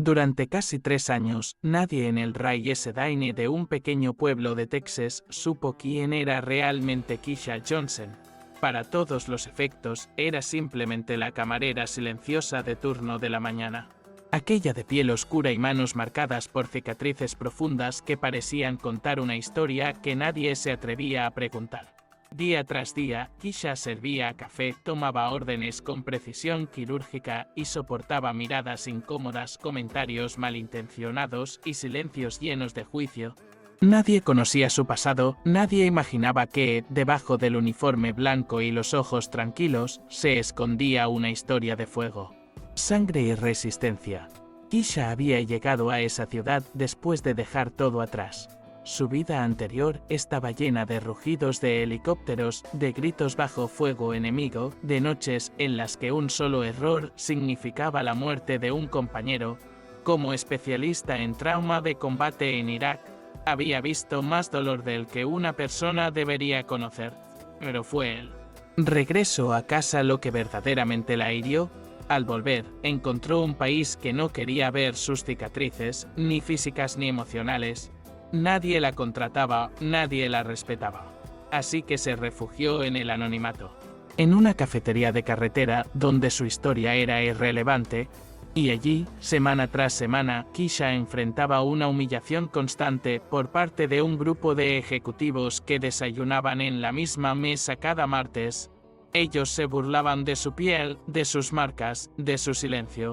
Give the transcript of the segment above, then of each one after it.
Durante casi 3 años, nadie en el Ray Sedine de un pequeño pueblo de Texas supo quién era realmente Keisha Johnson. Para todos los efectos, era simplemente la camarera silenciosa de turno de la mañana. Aquella de piel oscura y manos marcadas por cicatrices profundas que parecían contar una historia que nadie se atrevía a preguntar. Día tras día, Keisha servía café, tomaba órdenes con precisión quirúrgica y soportaba miradas incómodas, comentarios malintencionados y silencios llenos de juicio. Nadie conocía su pasado, nadie imaginaba que, debajo del uniforme blanco y los ojos tranquilos, se escondía una historia de fuego, sangre y resistencia. Keisha había llegado a esa ciudad después de dejar todo atrás. Su vida anterior estaba llena de rugidos de helicópteros, de gritos bajo fuego enemigo, de noches en las que un solo error significaba la muerte de un compañero. Como especialista en trauma de combate en Irak, había visto más dolor del que una persona debería conocer, pero fue él. Regreso a casa lo que verdaderamente la hirió. Al volver, encontró un país que no quería ver sus cicatrices, ni físicas ni emocionales. Nadie la contrataba, nadie la respetaba. Así que se refugió en el anonimato. En una cafetería de carretera donde su historia era irrelevante, y allí, semana tras semana, Keisha enfrentaba una humillación constante por parte de un grupo de ejecutivos que desayunaban en la misma mesa cada martes. Ellos se burlaban de su piel, de sus marcas, de su silencio.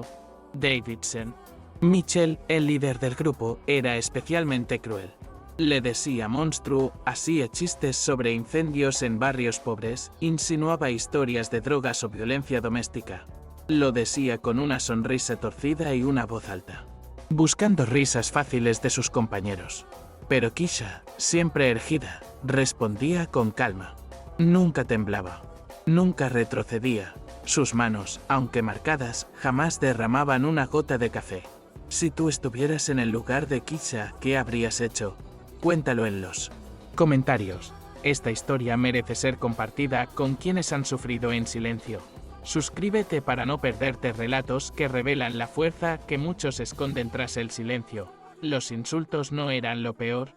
Davidson. Mitchell, el líder del grupo, era especialmente cruel. Le decía monstruo, hacía chistes sobre incendios en barrios pobres, insinuaba historias de drogas o violencia doméstica. Lo decía con una sonrisa torcida y una voz alta, buscando risas fáciles de sus compañeros. Pero Keisha, siempre erguida, respondía con calma. Nunca temblaba. Nunca retrocedía. Sus manos, aunque marcadas, jamás derramaban una gota de café. Si tú estuvieras en el lugar de Keisha, ¿qué habrías hecho? Cuéntalo en los comentarios. Esta historia merece ser compartida con quienes han sufrido en silencio. Suscríbete para no perderte relatos que revelan la fuerza que muchos esconden tras el silencio. Los insultos no eran lo peor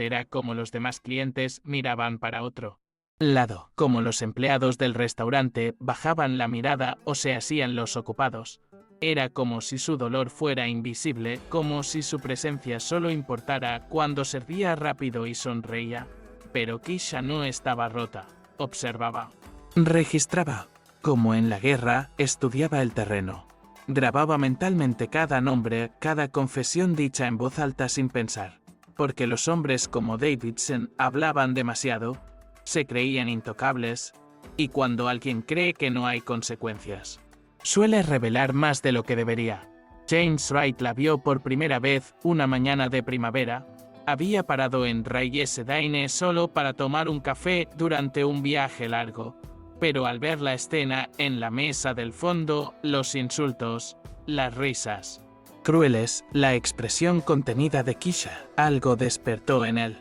era como los demás clientes miraban para otro lado, como los empleados del restaurante bajaban la mirada o se hacían los ocupados. Era como si su dolor fuera invisible, como si su presencia solo importara cuando servía rápido y sonreía. Pero Keisha no estaba rota, observaba. Registraba. Como en la guerra, estudiaba el terreno. Grababa mentalmente cada nombre, cada confesión dicha en voz alta sin pensar. Porque los hombres como Davidson hablaban demasiado, se creían intocables, y cuando alguien cree que no hay consecuencias, suele revelar más de lo que debería. James Wright la vio por primera vez una mañana de primavera. Había parado en Ray Sedine solo para tomar un café durante un viaje largo. Pero al ver la escena en la mesa del fondo, los insultos, las risas crueles, la expresión contenida de Keisha, algo despertó en él.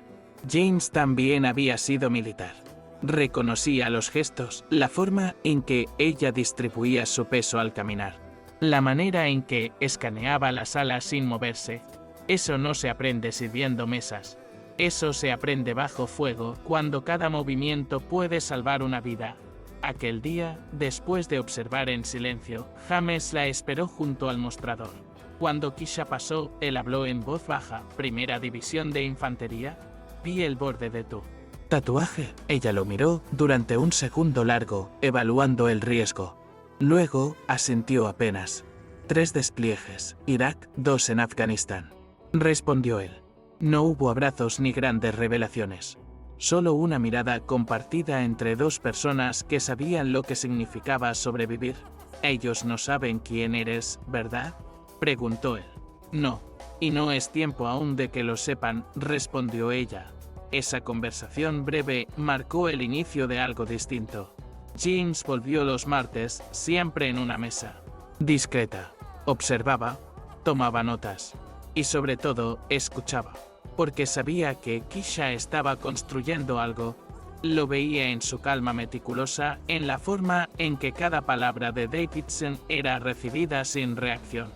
James también había sido militar. Reconocía los gestos, la forma en que ella distribuía su peso al caminar, la manera en que escaneaba la sala sin moverse. Eso no se aprende sirviendo mesas. Eso se aprende bajo fuego, cuando cada movimiento puede salvar una vida. Aquel día, después de observar en silencio, James la esperó junto al mostrador. Cuando Keisha pasó, él habló en voz baja. ¿Primera división de infantería? Vi el borde de tu tatuaje. Ella lo miró durante un segundo largo, evaluando el riesgo. Luego, asintió apenas. 3 despliegues, Irak, 2 en Afganistán. Respondió él. No hubo abrazos ni grandes revelaciones. Solo una mirada compartida entre 2 personas que sabían lo que significaba sobrevivir. Ellos no saben quién eres, ¿verdad? Preguntó él. No, y no es tiempo aún de que lo sepan, respondió ella. Esa conversación breve marcó el inicio de algo distinto. James volvió los martes, siempre en una mesa discreta. Observaba, tomaba notas y sobre todo escuchaba, porque sabía que Keisha estaba construyendo algo. Lo veía en su calma meticulosa, en la forma en que cada palabra de Davidson era recibida sin reacción.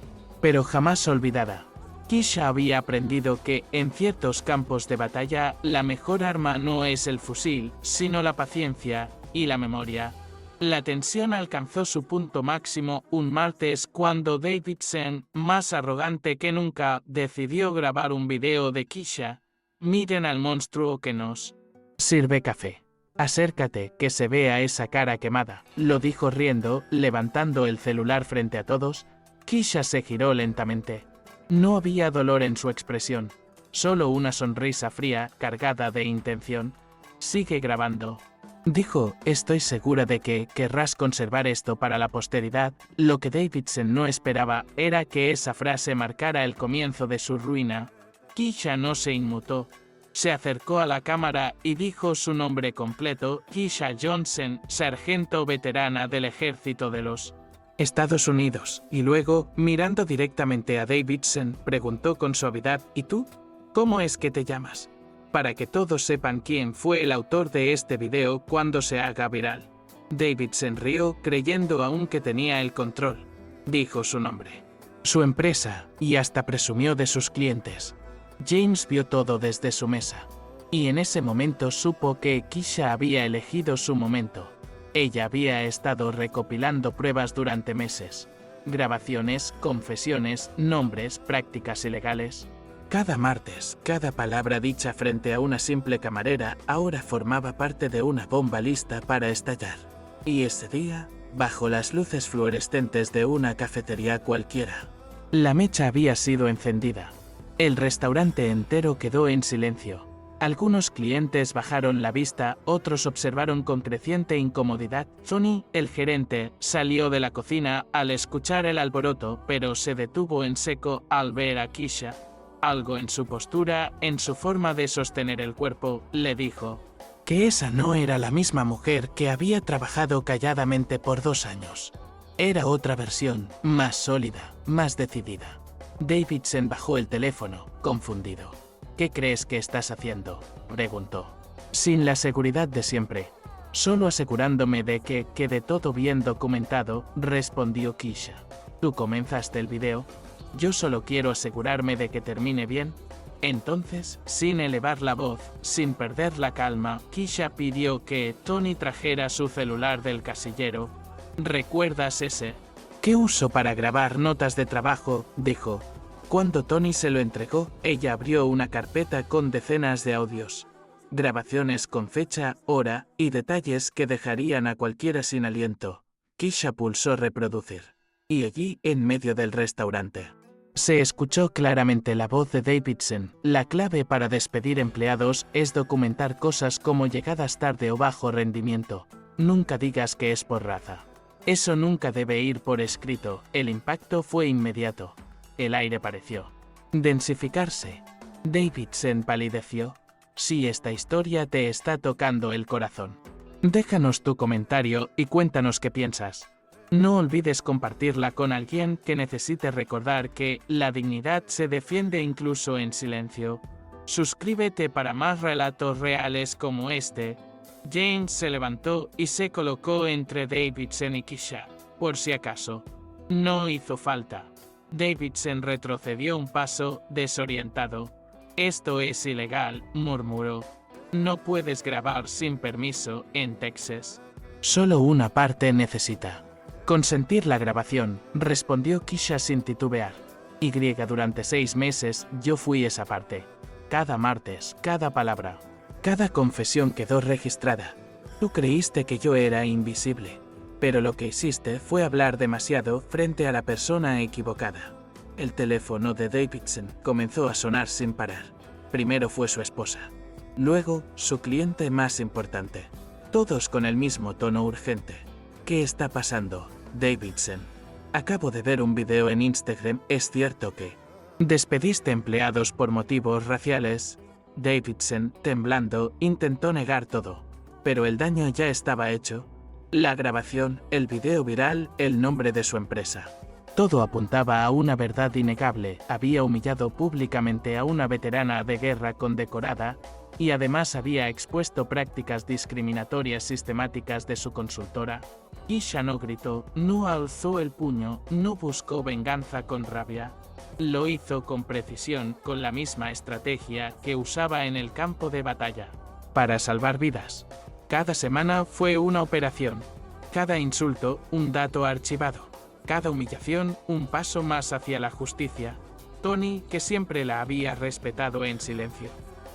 pero jamás olvidada. Keisha había aprendido que, en ciertos campos de batalla, la mejor arma no es el fusil, sino la paciencia y la memoria. La tensión alcanzó su punto máximo un martes cuando Davidson, más arrogante que nunca, decidió grabar un video de Keisha. Miren al monstruo que nos sirve café. Acércate, que se vea esa cara quemada, lo dijo riendo, levantando el celular frente a todos. Keisha se giró lentamente. No había dolor en su expresión, solo una sonrisa fría, cargada de intención. Sigue grabando, dijo. Estoy segura de que querrás conservar esto para la posteridad. Lo que Davidson no esperaba era que esa frase marcara el comienzo de su ruina. Keisha no se inmutó. Se acercó a la cámara y dijo su nombre completo: Keisha Johnson, sargento veterana del ejército de los Estados Unidos, y luego, mirando directamente a Davidson, preguntó con suavidad: ¿Y tú? ¿Cómo es que te llamas? Para que todos sepan quién fue el autor de este video cuando se haga viral. Davidson rió, creyendo aún que tenía el control. Dijo su nombre, su empresa, y hasta presumió de sus clientes. James vio todo desde su mesa, y en ese momento supo que Keisha había elegido su momento. Ella había estado recopilando pruebas durante meses. Grabaciones, confesiones, nombres, prácticas ilegales. Cada martes, cada palabra dicha frente a una simple camarera ahora formaba parte de una bomba lista para estallar. Y ese día, bajo las luces fluorescentes de una cafetería cualquiera, la mecha había sido encendida. El restaurante entero quedó en silencio. Algunos clientes bajaron la vista, otros observaron con creciente incomodidad. Tony, el gerente, salió de la cocina al escuchar el alboroto, pero se detuvo en seco al ver a Keisha. Algo en su postura, en su forma de sostener el cuerpo, le dijo que esa no era la misma mujer que había trabajado calladamente por 2 años. Era otra versión, más sólida, más decidida. Davidson bajó el teléfono, confundido. ¿Qué crees que estás haciendo?, preguntó. Sin la seguridad de siempre. Solo asegurándome de que quede todo bien documentado, respondió Keisha. ¿Tú comenzaste el video? Yo solo quiero asegurarme de que termine bien. Entonces, sin elevar la voz, sin perder la calma, Keisha pidió que Tony trajera su celular del casillero. ¿Recuerdas ese que uso para grabar notas de trabajo?, dijo. Cuando Tony se lo entregó, ella abrió una carpeta con decenas de audios. Grabaciones con fecha, hora y detalles que dejarían a cualquiera sin aliento. Keisha pulsó reproducir. Y allí, en medio del restaurante, se escuchó claramente la voz de Davidson. La clave para despedir empleados es documentar cosas como llegadas tarde o bajo rendimiento. Nunca digas que es por raza. Eso nunca debe ir por escrito. El impacto fue inmediato. El aire pareció densificarse. Davidson palideció. Si esta historia te está tocando el corazón, déjanos tu comentario y cuéntanos qué piensas. No olvides compartirla con alguien que necesite recordar que la dignidad se defiende incluso en silencio. Suscríbete para más relatos reales como este. James se levantó y se colocó entre Davidson y Keisha, por si acaso. No hizo falta. Davidson retrocedió un paso, desorientado. Esto es ilegal, murmuró. No puedes grabar sin permiso en Texas. Solo una parte necesita consentir la grabación, respondió Keisha sin titubear. Durante 6 meses yo fui esa parte. Cada martes, cada palabra, cada confesión quedó registrada. Tú creíste que yo era invisible, pero lo que hiciste fue hablar demasiado frente a la persona equivocada. El teléfono de Davidson comenzó a sonar sin parar. Primero fue su esposa, luego su cliente más importante. Todos con el mismo tono urgente. ¿Qué está pasando, Davidson? Acabo de ver un video en Instagram. ¿Es cierto que despediste empleados por motivos raciales? Davidson, temblando, intentó negar todo. Pero el daño ya estaba hecho. La grabación, el video viral, el nombre de su empresa. Todo apuntaba a una verdad innegable: había humillado públicamente a una veterana de guerra condecorada, y además había expuesto prácticas discriminatorias sistemáticas de su consultora. Keisha no gritó, no alzó el puño, no buscó venganza con rabia. Lo hizo con precisión, con la misma estrategia que usaba en el campo de batalla. Para salvar vidas. Cada semana fue una operación. Cada insulto, un dato archivado. Cada humillación, un paso más hacia la justicia. Tony, que siempre la había respetado en silencio,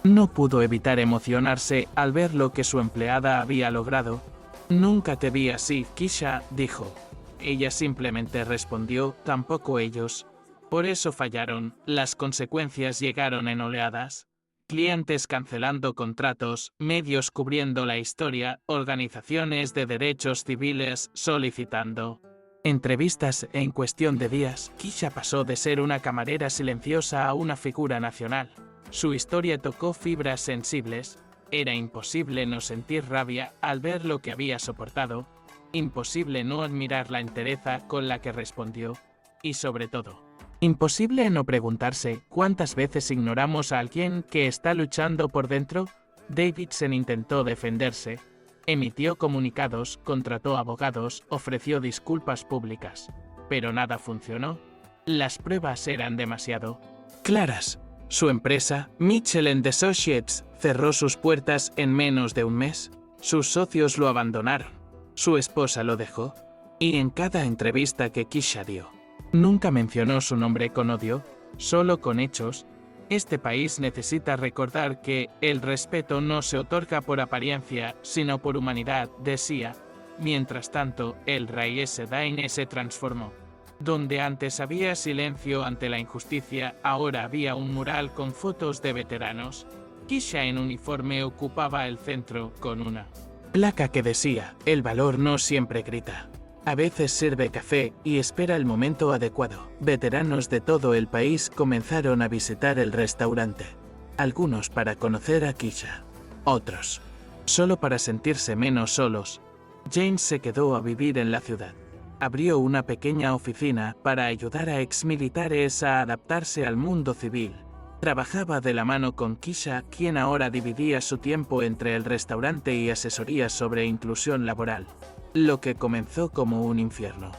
no pudo evitar emocionarse al ver lo que su empleada había logrado. Nunca te vi así, Keisha, dijo. Ella simplemente respondió, tampoco ellos. Por eso fallaron, las consecuencias llegaron en oleadas. Clientes cancelando contratos, medios cubriendo la historia, organizaciones de derechos civiles solicitando entrevistas. En cuestión de días, Keisha pasó de ser una camarera silenciosa a una figura nacional. Su historia tocó fibras sensibles. Era imposible no sentir rabia al ver lo que había soportado, imposible no admirar la entereza con la que respondió, y sobre todo, imposible no preguntarse cuántas veces ignoramos a alguien que está luchando por dentro. Davidson intentó defenderse, emitió comunicados, contrató abogados, ofreció disculpas públicas, pero nada funcionó. Las pruebas eran demasiado claras. Su empresa, Mitchell & Associates, cerró sus puertas en menos de un mes. Sus socios lo abandonaron. Su esposa lo dejó. Y en cada entrevista que Keisha dio, nunca mencionó su nombre con odio, solo con hechos. Este país necesita recordar que el respeto no se otorga por apariencia, sino por humanidad, decía. Mientras tanto, el Ray-S Daine se transformó. Donde antes había silencio ante la injusticia, ahora había un mural con fotos de veteranos. Keisha en uniforme ocupaba el centro, con una placa que decía, el valor no siempre grita. A veces sirve café y espera el momento adecuado. Veteranos de todo el país comenzaron a visitar el restaurante. Algunos para conocer a Keisha. Otros solo para sentirse menos solos. James se quedó a vivir en la ciudad. Abrió una pequeña oficina para ayudar a exmilitares a adaptarse al mundo civil. Trabajaba de la mano con Keisha, quien ahora dividía su tiempo entre el restaurante y asesorías sobre inclusión laboral. Lo que comenzó como un infierno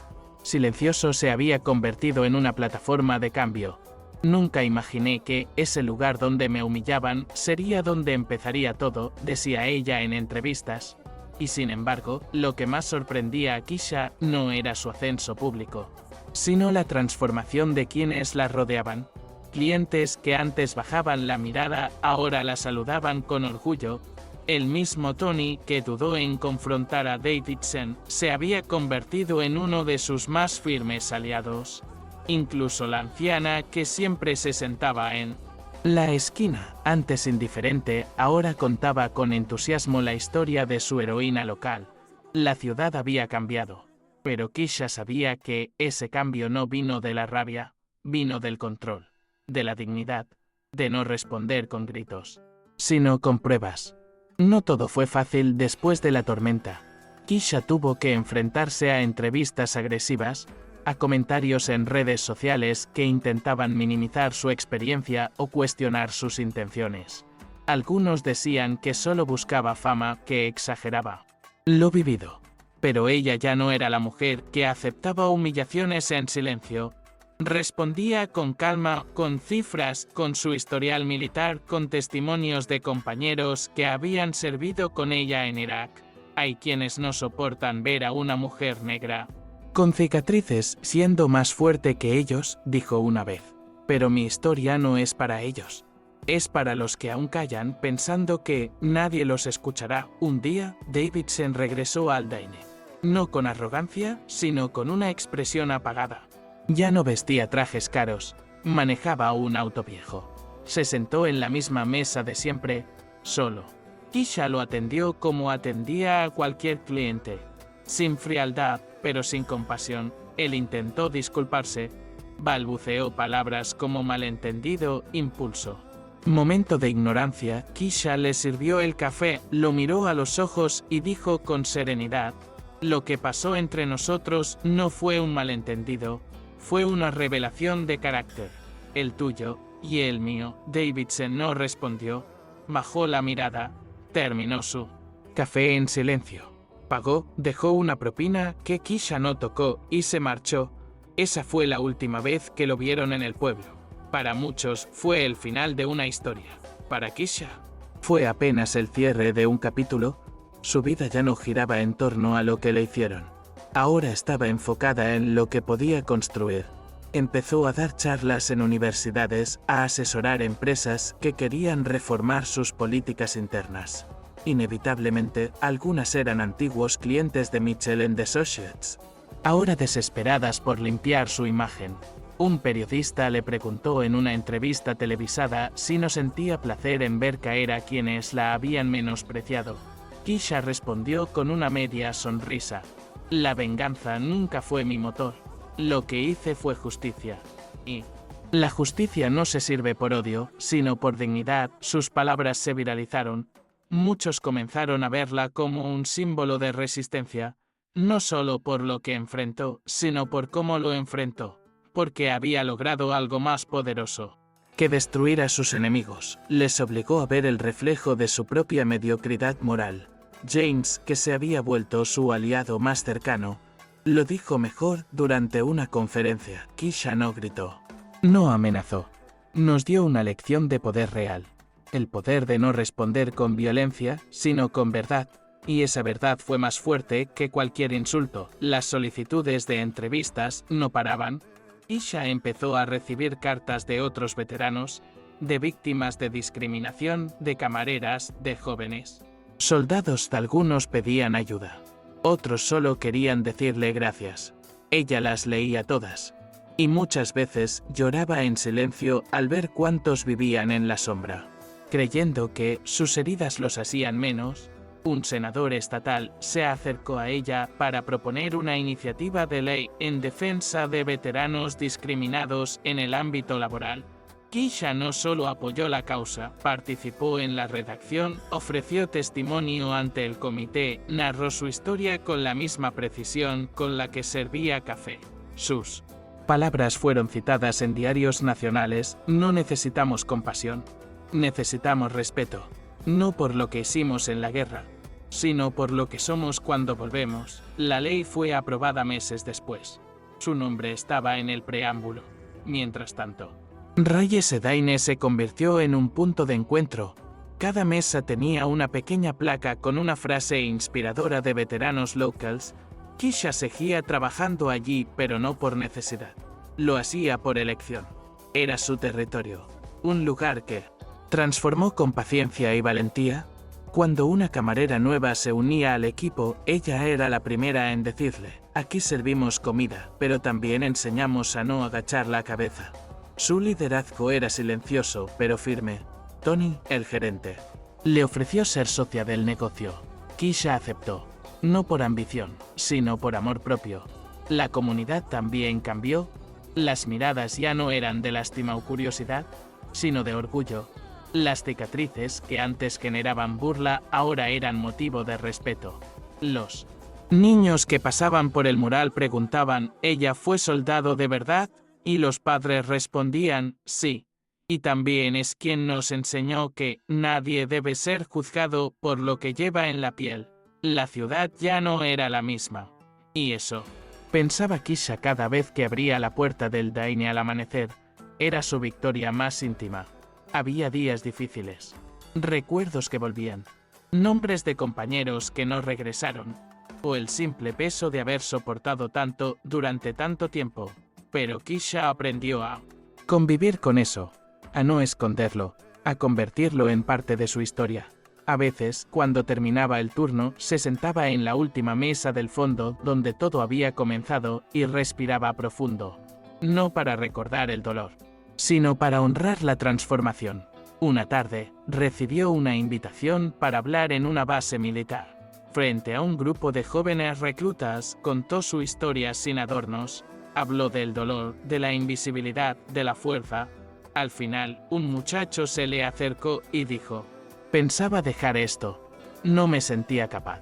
silencioso se había convertido en una plataforma de cambio. Nunca imaginé que ese lugar donde me humillaban sería donde empezaría todo, decía ella en entrevistas. Y sin embargo, lo que más sorprendía a Keisha no era su ascenso público, sino la transformación de quienes la rodeaban. Clientes que antes bajaban la mirada, ahora la saludaban con orgullo. El mismo Tony, que dudó en confrontar a Davidson, se había convertido en uno de sus más firmes aliados. Incluso la anciana, que siempre se sentaba en la esquina, antes indiferente, ahora contaba con entusiasmo la historia de su heroína local. La ciudad había cambiado, pero Keisha sabía que ese cambio no vino de la rabia, vino del control, de la dignidad, de no responder con gritos, sino con pruebas. No todo fue fácil después de la tormenta. Keisha tuvo que enfrentarse a entrevistas agresivas, a comentarios en redes sociales que intentaban minimizar su experiencia o cuestionar sus intenciones. Algunos decían que solo buscaba fama, que exageraba lo vivido. Pero ella ya no era la mujer que aceptaba humillaciones en silencio. Respondía con calma, con cifras, con su historial militar, con testimonios de compañeros que habían servido con ella en Irak. Hay quienes no soportan ver a una mujer negra con cicatrices siendo más fuerte que ellos, dijo una vez. Pero mi historia no es para ellos. Es para los que aún callan pensando que nadie los escuchará. Un día, Davidson regresó al Daine. No con arrogancia, sino con una expresión apagada. Ya no vestía trajes caros, manejaba un auto viejo. Se sentó en la misma mesa de siempre, solo. Keisha lo atendió como atendía a cualquier cliente. Sin frialdad, pero sin compasión. Él intentó disculparse. Balbuceó palabras como malentendido, impulso. Momento de ignorancia, Keisha le sirvió el café, lo miró a los ojos y dijo con serenidad: lo que pasó entre nosotros no fue un malentendido, Fue una revelación de carácter. El tuyo y el mío. Davidson no respondió. Bajó la mirada. Terminó su café en silencio. Pagó, dejó una propina que Keisha no tocó y se marchó. Esa fue la última vez que lo vieron en el pueblo. Para muchos fue el final de una historia. Para Keisha fue apenas el cierre de un capítulo. Su vida ya no giraba en torno a lo que le hicieron. Ahora estaba enfocada en lo que podía construir. Empezó a dar charlas en universidades, a asesorar empresas que querían reformar sus políticas internas. Inevitablemente, algunas eran antiguos clientes de Mitchell & Associates. Ahora desesperadas por limpiar su imagen. Un periodista le preguntó en una entrevista televisada si no sentía placer en ver caer a quienes la habían menospreciado. Keisha respondió con una media sonrisa. La venganza nunca fue mi motor. Lo que hice fue justicia. Y la justicia no se sirve por odio, sino por dignidad. Sus palabras se viralizaron. Muchos comenzaron a verla como un símbolo de resistencia, no solo por lo que enfrentó, sino por cómo lo enfrentó, porque había logrado algo más poderoso que destruir a sus enemigos. Les obligó a ver el reflejo de su propia mediocridad moral. James, que se había vuelto su aliado más cercano, lo dijo mejor durante una conferencia. Keisha no gritó, no amenazó. Nos dio una lección de poder real. El poder de no responder con violencia, sino con verdad. Y esa verdad fue más fuerte que cualquier insulto. Las solicitudes de entrevistas no paraban. Keisha empezó a recibir cartas de otros veteranos, de víctimas de discriminación, de camareras, de jóvenes soldados. Algunos pedían ayuda. Otros solo querían decirle gracias. Ella las leía todas. Y muchas veces lloraba en silencio al ver cuántos vivían en la sombra. Creyendo que sus heridas los hacían menos, un senador estatal se acercó a ella para proponer una iniciativa de ley en defensa de veteranos discriminados en el ámbito laboral. Keisha no solo apoyó la causa, participó en la redacción, ofreció testimonio ante el comité, narró su historia con la misma precisión con la que servía café. Sus palabras fueron citadas en diarios nacionales. No necesitamos compasión. Necesitamos respeto, no por lo que hicimos en la guerra, sino por lo que somos cuando volvemos. La ley fue aprobada meses después. Su nombre estaba en el preámbulo. Mientras tanto, Rayes Edine se convirtió en un punto de encuentro. Cada mesa tenía una pequeña placa con una frase inspiradora de veteranos locals. Keisha seguía trabajando allí, pero no por necesidad. Lo hacía por elección. Era su territorio, un lugar que transformó con paciencia y valentía. Cuando una camarera nueva se unía al equipo, ella era la primera en decirle, aquí servimos comida, pero también enseñamos a no agachar la cabeza. Su liderazgo era silencioso, pero firme. Tony, el gerente, le ofreció ser socia del negocio. Keisha aceptó, no por ambición, sino por amor propio. La comunidad también cambió. Las miradas ya no eran de lástima o curiosidad, sino de orgullo. Las cicatrices que antes generaban burla ahora eran motivo de respeto. Los niños que pasaban por el mural preguntaban, ¿ella fue soldado de verdad? Y los padres respondían, sí. Y también es quien nos enseñó que nadie debe ser juzgado por lo que lleva en la piel. La ciudad ya no era la misma. Y eso, pensaba Keisha cada vez que abría la puerta del Dine al amanecer, era su victoria más íntima. Había días difíciles, recuerdos que volvían, nombres de compañeros que no regresaron, o el simple peso de haber soportado tanto durante tanto tiempo. Pero Keisha aprendió a convivir con eso, a no esconderlo, a convertirlo en parte de su historia. A veces, cuando terminaba el turno, se sentaba en la última mesa del fondo donde todo había comenzado y respiraba profundo. No para recordar el dolor, sino para honrar la transformación. Una tarde, recibió una invitación para hablar en una base militar. Frente a un grupo de jóvenes reclutas, contó su historia sin adornos. Habló del dolor, de la invisibilidad, de la fuerza. Al final, un muchacho se le acercó y dijo, pensaba dejar esto. No me sentía capaz.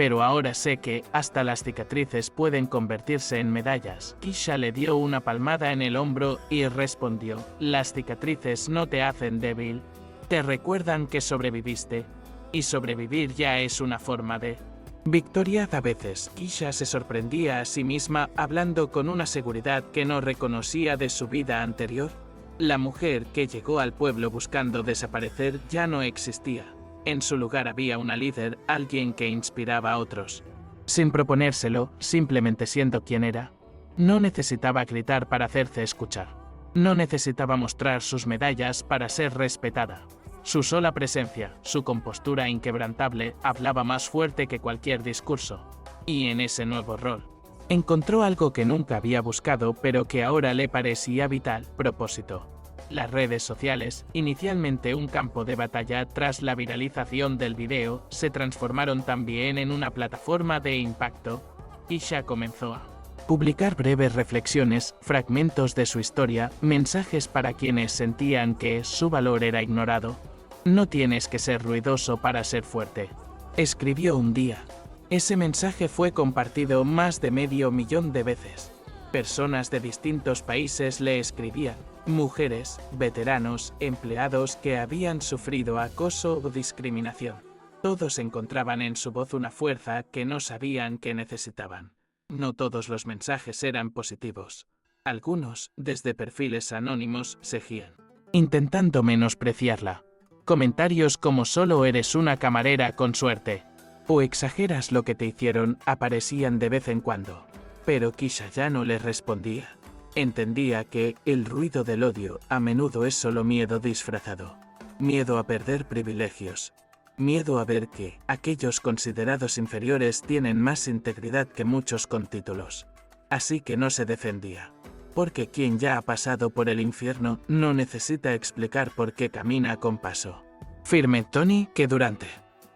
Pero ahora sé que hasta las cicatrices pueden convertirse en medallas. Keisha le dio una palmada en el hombro y respondió: las cicatrices no te hacen débil, te recuerdan que sobreviviste, y sobrevivir ya es una forma de victoria. A veces, Keisha se sorprendía a sí misma hablando con una seguridad que no reconocía de su vida anterior. La mujer que llegó al pueblo buscando desaparecer ya no existía. En su lugar había una líder, alguien que inspiraba a otros. Sin proponérselo, simplemente siendo quien era. No necesitaba gritar para hacerse escuchar. No necesitaba mostrar sus medallas para ser respetada. Su sola presencia, su compostura inquebrantable, hablaba más fuerte que cualquier discurso. Y en ese nuevo rol, encontró algo que nunca había buscado pero que ahora le parecía vital: propósito. Las redes sociales, inicialmente un campo de batalla tras la viralización del video, se transformaron también en una plataforma de impacto. Keisha comenzó a publicar breves reflexiones, fragmentos de su historia, mensajes para quienes sentían que su valor era ignorado. No tienes que ser ruidoso para ser fuerte, escribió un día. Ese mensaje fue compartido más de 500.000 de veces. Personas de distintos países le escribían, mujeres, veteranos, empleados que habían sufrido acoso o discriminación. Todos encontraban en su voz una fuerza que no sabían que necesitaban. No todos los mensajes eran positivos. Algunos, desde perfiles anónimos, seguían intentando menospreciarla. Comentarios como «solo eres una camarera con suerte» o «exageras lo que te hicieron» aparecían de vez en cuando. Pero Keisha ya no les respondía. Entendía que el ruido del odio a menudo es solo miedo disfrazado. Miedo a perder privilegios. Miedo a ver que aquellos considerados inferiores tienen más integridad que muchos con títulos. Así que no se defendía. Porque quien ya ha pasado por el infierno no necesita explicar por qué camina con paso firme. Tony, que durante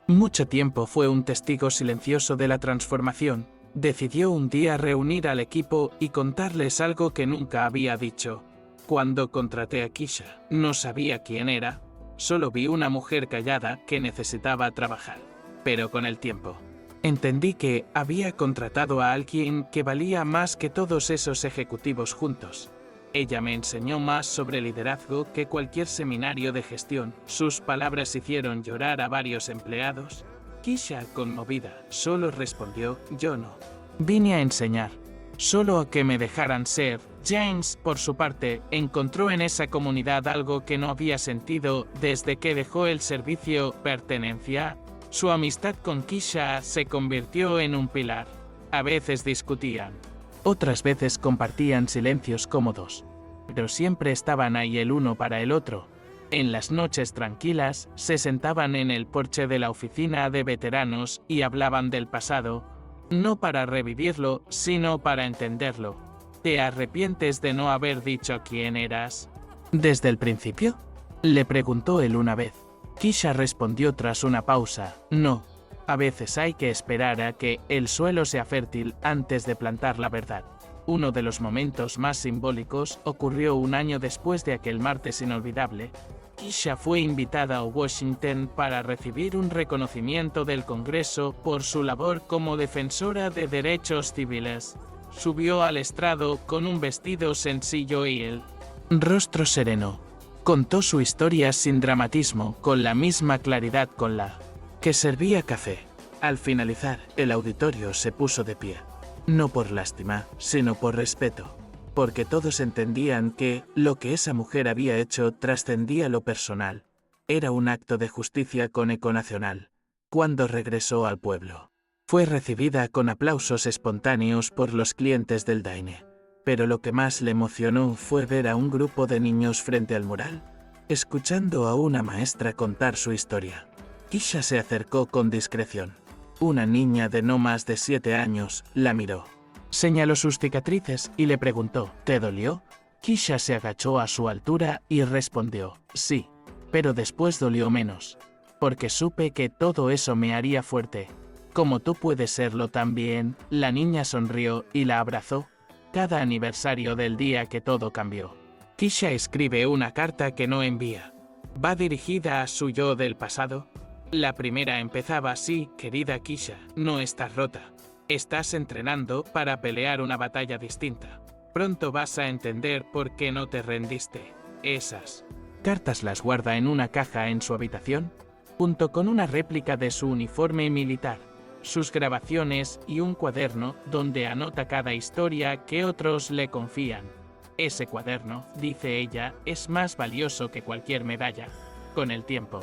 mucho tiempo fue un testigo silencioso de la transformación, decidió un día reunir al equipo y contarles algo que nunca había dicho. Cuando contraté a Keisha, no sabía quién era, solo vi una mujer callada que necesitaba trabajar. Pero con el tiempo, entendí que había contratado a alguien que valía más que todos esos ejecutivos juntos. Ella me enseñó más sobre liderazgo que cualquier seminario de gestión. Sus palabras hicieron llorar a varios empleados. Keisha, conmovida, solo respondió: yo no vine a enseñar, solo a que me dejaran ser. James, por su parte, encontró en esa comunidad algo que no había sentido desde que dejó el servicio: pertenencia. Su amistad con Keisha se convirtió en un pilar. A veces discutían. Otras veces compartían silencios cómodos. Pero siempre estaban ahí el uno para el otro. En las noches tranquilas, se sentaban en el porche de la oficina de veteranos y hablaban del pasado, no para revivirlo, sino para entenderlo. ¿Te arrepientes de no haber dicho quién eras desde el principio?, le preguntó él una vez. Keisha respondió tras una pausa: no. A veces hay que esperar a que el suelo sea fértil antes de plantar la verdad. Uno de los momentos más simbólicos ocurrió un año después de aquel martes inolvidable. Keisha fue invitada a Washington para recibir un reconocimiento del Congreso por su labor como defensora de derechos civiles. Subió al estrado con un vestido sencillo y el rostro sereno. Contó su historia sin dramatismo, con la misma claridad con la que servía café. Al finalizar, el auditorio se puso de pie. No por lástima, sino por respeto. Porque todos entendían que lo que esa mujer había hecho trascendía lo personal. Era un acto de justicia con eco nacional. Cuando regresó al pueblo, fue recibida con aplausos espontáneos por los clientes del Dine. Pero lo que más le emocionó fue ver a un grupo de niños frente al mural, escuchando a una maestra contar su historia. Keisha se acercó con discreción. Una niña de no más de 7 años la miró. Señaló sus cicatrices y le preguntó: ¿te dolió? Keisha se agachó a su altura y respondió: sí, pero después dolió menos. Porque supe que todo eso me haría fuerte. Como tú puedes serlo también. La niña sonrió y la abrazó. Cada aniversario del día que todo cambió. Keisha escribe una carta que no envía. ¿Va dirigida a su yo del pasado? La primera empezaba así: querida Kisha, no estás rota. Estás entrenando para pelear una batalla distinta. Pronto vas a entender por qué no te rendiste. Esas cartas las guarda en una caja en su habitación, junto con una réplica de su uniforme militar, sus grabaciones y un cuaderno donde anota cada historia que otros le confían. Ese cuaderno, dice ella, es más valioso que cualquier medalla. Con el tiempo,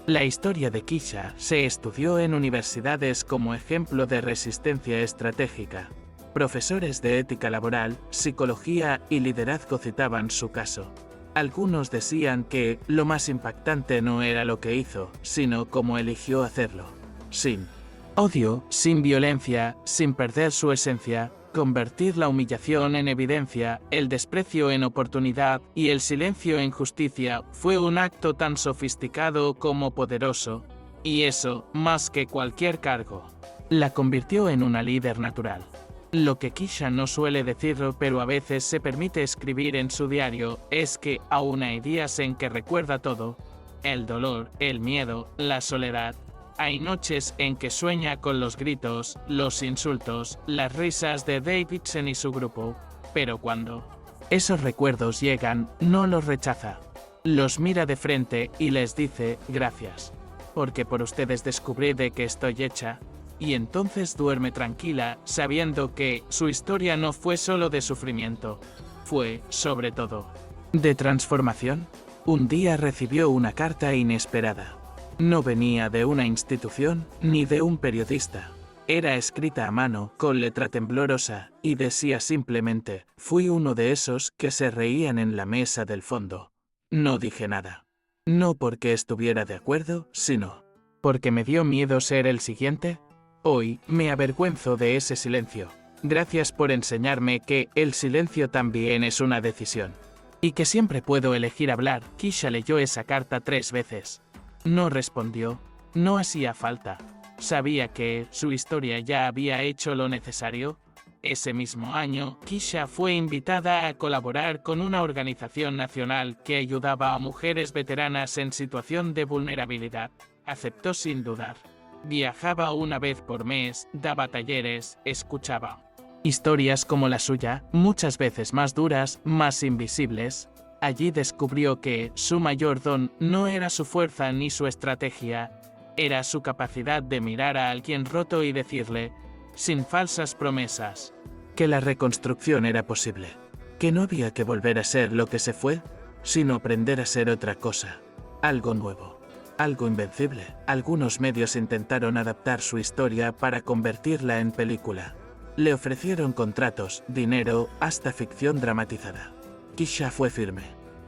la historia de Kisha se estudió en universidades como ejemplo de resistencia estratégica. Profesores de ética laboral, psicología y liderazgo citaban su caso. Algunos decían que lo más impactante no era lo que hizo, sino cómo eligió hacerlo. Sin odio, sin violencia, sin perder su esencia, convertir la humillación en evidencia, el desprecio en oportunidad y el silencio en justicia fue un acto tan sofisticado como poderoso, y eso, más que cualquier cargo, la convirtió en una líder natural. Lo que Kisha no suele decirlo, pero a veces se permite escribir en su diario, es que aún hay días en que recuerda todo: el dolor, el miedo, la soledad. Hay noches en que sueña con los gritos, los insultos, las risas de Davidson y su grupo, pero cuando esos recuerdos llegan, no los rechaza. Los mira de frente y les dice: gracias, porque por ustedes descubrí de qué estoy hecha. Y entonces duerme tranquila, sabiendo que su historia no fue solo de sufrimiento, fue, sobre todo, de transformación. Un día recibió una carta inesperada. No venía de una institución, ni de un periodista. Era escrita a mano, con letra temblorosa, y decía simplemente: fui uno de esos que se reían en la mesa del fondo. No dije nada. No porque estuviera de acuerdo, sino porque me dio miedo ser el siguiente. Hoy me avergüenzo de ese silencio. Gracias por enseñarme que el silencio también es una decisión. Y que siempre puedo elegir hablar. Kisha leyó esa carta 3 veces. No respondió. No hacía falta. Sabía que su historia ya había hecho lo necesario. Ese mismo año, Kisha fue invitada a colaborar con una organización nacional que ayudaba a mujeres veteranas en situación de vulnerabilidad. Aceptó sin dudar. Viajaba una vez por mes, daba talleres, escuchaba historias como la suya, muchas veces más duras, más invisibles. Allí descubrió que su mayor don no era su fuerza ni su estrategia, era su capacidad de mirar a alguien roto y decirle, sin falsas promesas, que la reconstrucción era posible, que no había que volver a ser lo que se fue, sino aprender a ser otra cosa, algo nuevo. Algo invencible. Algunos medios intentaron adaptar su historia para convertirla en película. Le ofrecieron contratos, dinero, hasta ficción dramatizada. Kisha fue firme.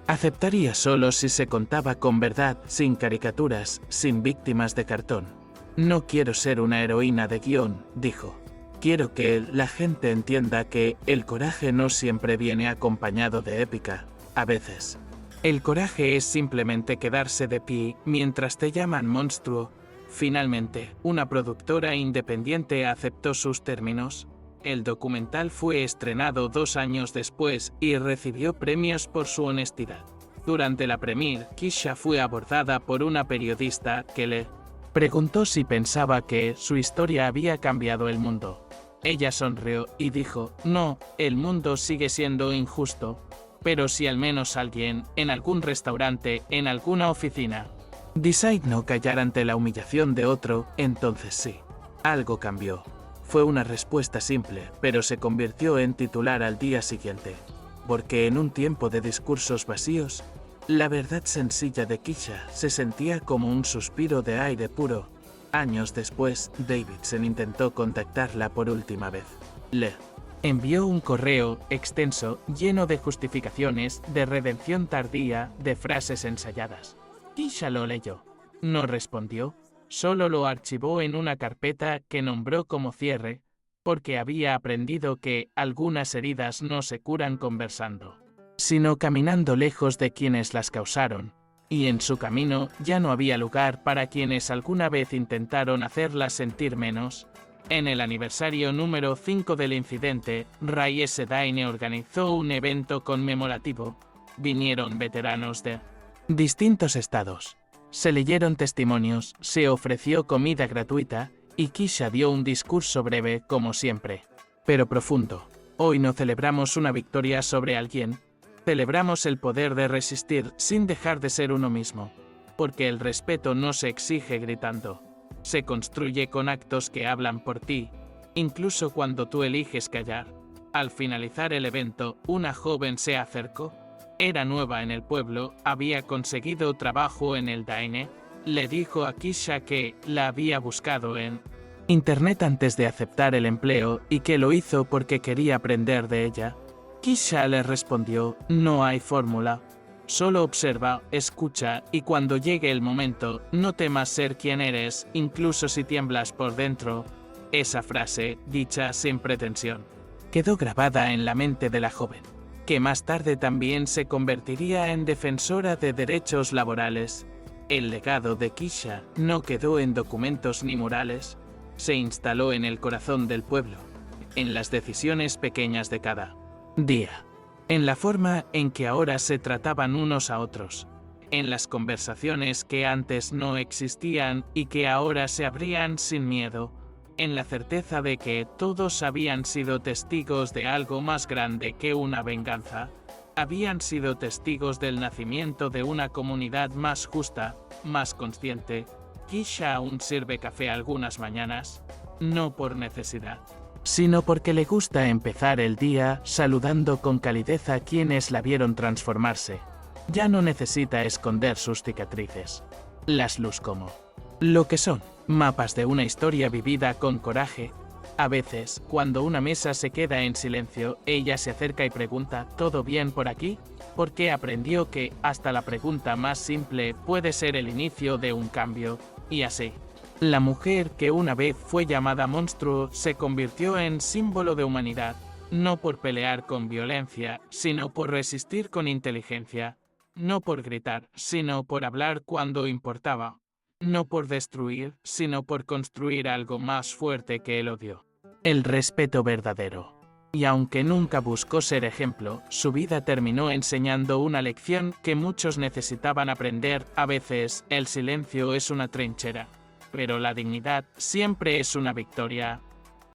Aceptaría solo si se contaba con verdad, sin caricaturas, sin víctimas de cartón. No quiero ser una heroína de guión, dijo. Quiero que la gente entienda que el coraje no siempre viene acompañado de épica. A veces el coraje es simplemente quedarse de pie mientras te llaman monstruo. Finalmente, una productora independiente aceptó sus términos. El documental fue estrenado 2 años después y recibió premios por su honestidad. Durante la premiere, Kisha fue abordada por una periodista que le preguntó si pensaba que su historia había cambiado el mundo. Ella sonrió y dijo: no, el mundo sigue siendo injusto. Pero si al menos alguien, en algún restaurante, en alguna oficina, decide no callar ante la humillación de otro, entonces sí. Algo cambió. Fue una respuesta simple, pero se convirtió en titular al día siguiente. Porque en un tiempo de discursos vacíos, la verdad sencilla de Kisha se sentía como un suspiro de aire puro. Años después, Davidson intentó contactarla por última vez. Le envió un correo extenso, lleno de justificaciones, de redención tardía, de frases ensayadas. Kisha lo leyó. No respondió, solo lo archivó en una carpeta que nombró como cierre, porque había aprendido que algunas heridas no se curan conversando, sino caminando lejos de quienes las causaron, y en su camino ya no había lugar para quienes alguna vez intentaron hacerla sentir menos. En el aniversario número 5 del incidente, Ray S. Daine organizó un evento conmemorativo. Vinieron veteranos de distintos estados. Se leyeron testimonios, se ofreció comida gratuita, y Keisha dio un discurso breve como siempre, pero profundo. Hoy no celebramos una victoria sobre alguien, celebramos el poder de resistir sin dejar de ser uno mismo, porque el respeto no se exige gritando, se construye con actos que hablan por ti, incluso cuando tú eliges callar. Al finalizar el evento, una joven se acercó. Era nueva en el pueblo, había conseguido trabajo en el Daine. Le dijo a Keisha que la había buscado en internet antes de aceptar el empleo y que lo hizo porque quería aprender de ella. Keisha le respondió: no hay fórmula. Solo observa, escucha y cuando llegue el momento, no temas ser quien eres, incluso si tiemblas por dentro. Esa frase, dicha sin pretensión, quedó grabada en la mente de la joven, que más tarde también se convertiría en defensora de derechos laborales. El legado de Keisha no quedó en documentos ni murales, se instaló en el corazón del pueblo, en las decisiones pequeñas de cada día, en la forma en que ahora se trataban unos a otros, en las conversaciones que antes no existían y que ahora se abrían sin miedo, en la certeza de que todos habían sido testigos de algo más grande que una venganza, habían sido testigos del nacimiento de una comunidad más justa, más consciente. Keisha aún sirve café algunas mañanas, no por necesidad, sino porque le gusta empezar el día saludando con calidez a quienes la vieron transformarse. Ya no necesita esconder sus cicatrices. Las luz como lo que son, mapas de una historia vivida con coraje. A veces, cuando una mesa se queda en silencio, ella se acerca y pregunta: ¿todo bien por aquí? Porque aprendió que hasta la pregunta más simple puede ser el inicio de un cambio, y así. La mujer que una vez fue llamada monstruo se convirtió en símbolo de humanidad, no por pelear con violencia, sino por resistir con inteligencia, no por gritar, sino por hablar cuando importaba, no por destruir, sino por construir algo más fuerte que el odio. El respeto verdadero. Y aunque nunca buscó ser ejemplo, su vida terminó enseñando una lección que muchos necesitaban aprender. A veces, el silencio es una trinchera, pero la dignidad siempre es una victoria.